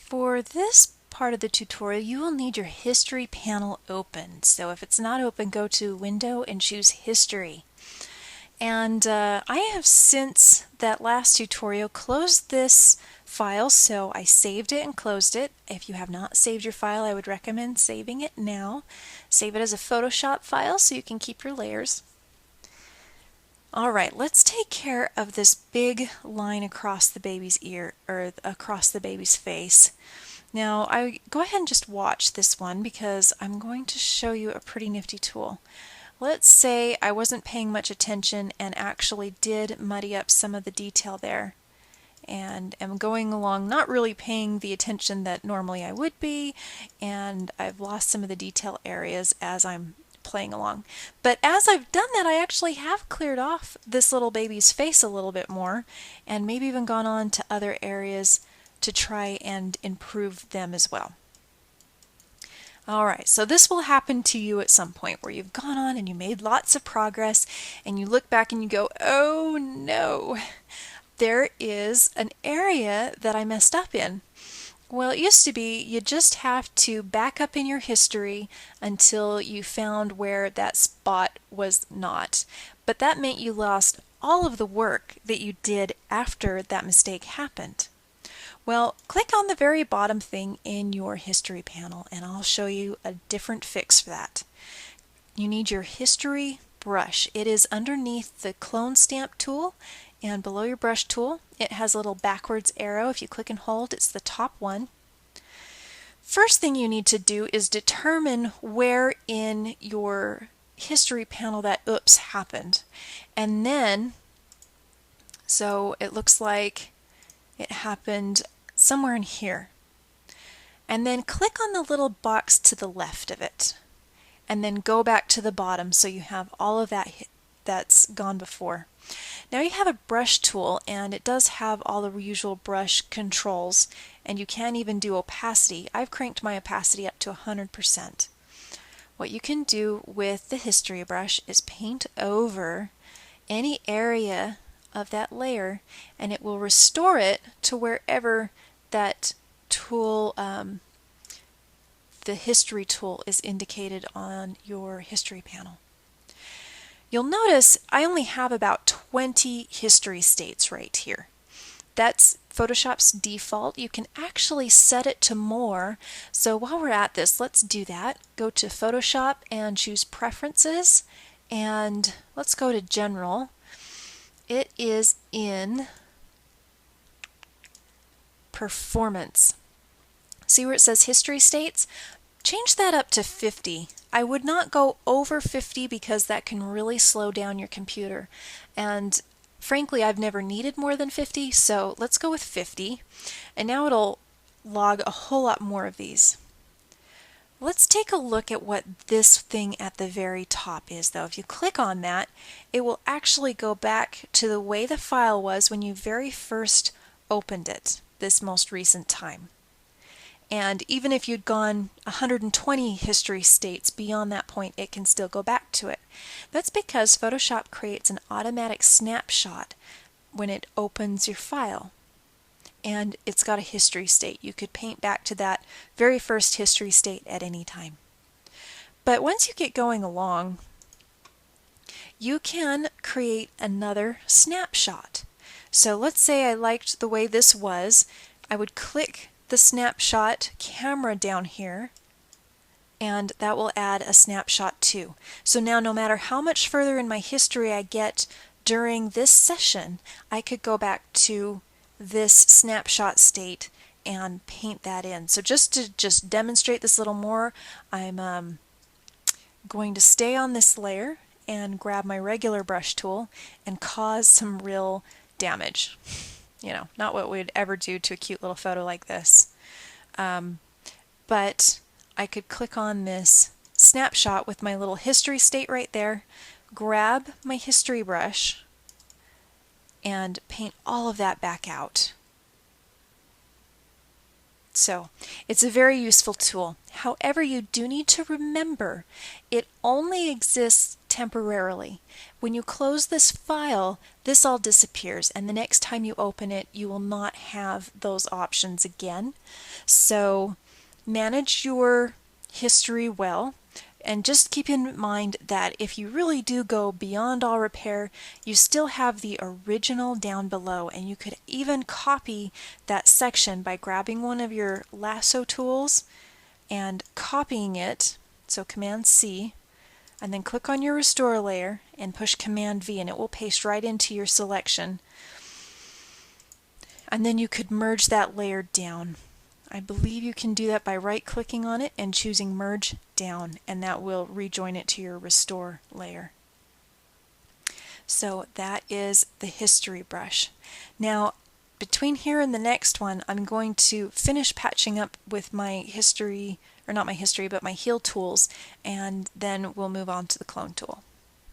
For this part of the tutorial, you will need your history panel open. So if it's not open, go to Window and choose History. And I have, since that last tutorial, closed this file, so I saved it and closed it. If you have not saved your file, I would recommend saving it now. Save it as a Photoshop file so you can keep your layers. Alright, let's take care of this big line across the baby's ear, or across the baby's face. Now, I go ahead and just watch this one because I'm going to show you a pretty nifty tool. Let's say I wasn't paying much attention and actually did muddy up some of the detail there, and am going along not really paying the attention that normally I would be, and I've lost some of the detail areas as I'm playing along. But as I've done that, I actually have cleared off this little baby's face a little bit more, and maybe even gone on to other areas to try and improve them as well. Alright, so this will happen to you at some point where you've gone on and you made lots of progress and you look back and you go, oh no, there is an area that I messed up in. Well, it used to be you just have to back up in your history until you found where that spot was not. But that meant you lost all of the work that you did after that mistake happened. Well, click on the very bottom thing in your history panel and I'll show you a different fix for that. You need your history brush. It is underneath the clone stamp tool and below your brush tool. It has a little backwards arrow. If you click and hold, it's the top one. First thing you need to do is determine where in your history panel that oops happened. And then, so it looks like it happened somewhere in here. And then click on the little box to the left of it. And then go back to the bottom so you have all of that that's gone before. Now you have a brush tool and it does have all the usual brush controls, and you can even do opacity. I've cranked my opacity up to 100%. What you can do with the history brush is paint over any area of that layer and it will restore it to wherever that tool, the history tool, is indicated on your history panel. You'll notice I only have about 20 history states right here. That's Photoshop's default. You can actually set it to more. So while we're at this, let's do that. Go to Photoshop and choose Preferences, and let's go to General. It is in Performance. See where it says History States? Change that up to 50. I would not go over 50 because that can really slow down your computer. And frankly, I've never needed more than 50, so let's go with 50. And now it'll log a whole lot more of these. Let's take a look at what this thing at the very top is, though. If you click on that, it will actually go back to the way the file was when you very first opened it, this most recent time. And even if you'd gone 120 history states beyond that point, it can still go back to it. That's because Photoshop creates an automatic snapshot when it opens your file. And it's got a history state. You could paint back to that very first history state at any time. But once you get going along, you can create another snapshot. So let's say I liked the way this was. I would click the snapshot camera down here, and that will add a snapshot too. So now no matter how much further in my history I get during this session, I could go back to this snapshot state and paint that in. So just to demonstrate this a little more, I'm going to stay on this layer and grab my regular brush tool and cause some real damage. You know, not what we'd ever do to a cute little photo like this. But I could click on this snapshot with my little history state right there, grab my history brush, and paint all of that back out. So it's a very useful tool. However, you do need to remember it only exists temporarily. When you close this file, this all disappears, and the next time you open it, you will not have those options again. So manage your history well. And just keep in mind that if you really do go beyond all repair, you still have the original down below, and you could even copy that section by grabbing one of your lasso tools and copying it, so Command C, and then click on your restore layer and push Command V, and it will paste right into your selection. And then you could merge that layer down. I believe you can do that by right-clicking on it and choosing Merge Down, and that will rejoin it to your Restore layer. So that is the history brush. Now, between here and the next one, I'm going to finish patching up with my history, or not my history, but my heal tools, and then we'll move on to the clone tool.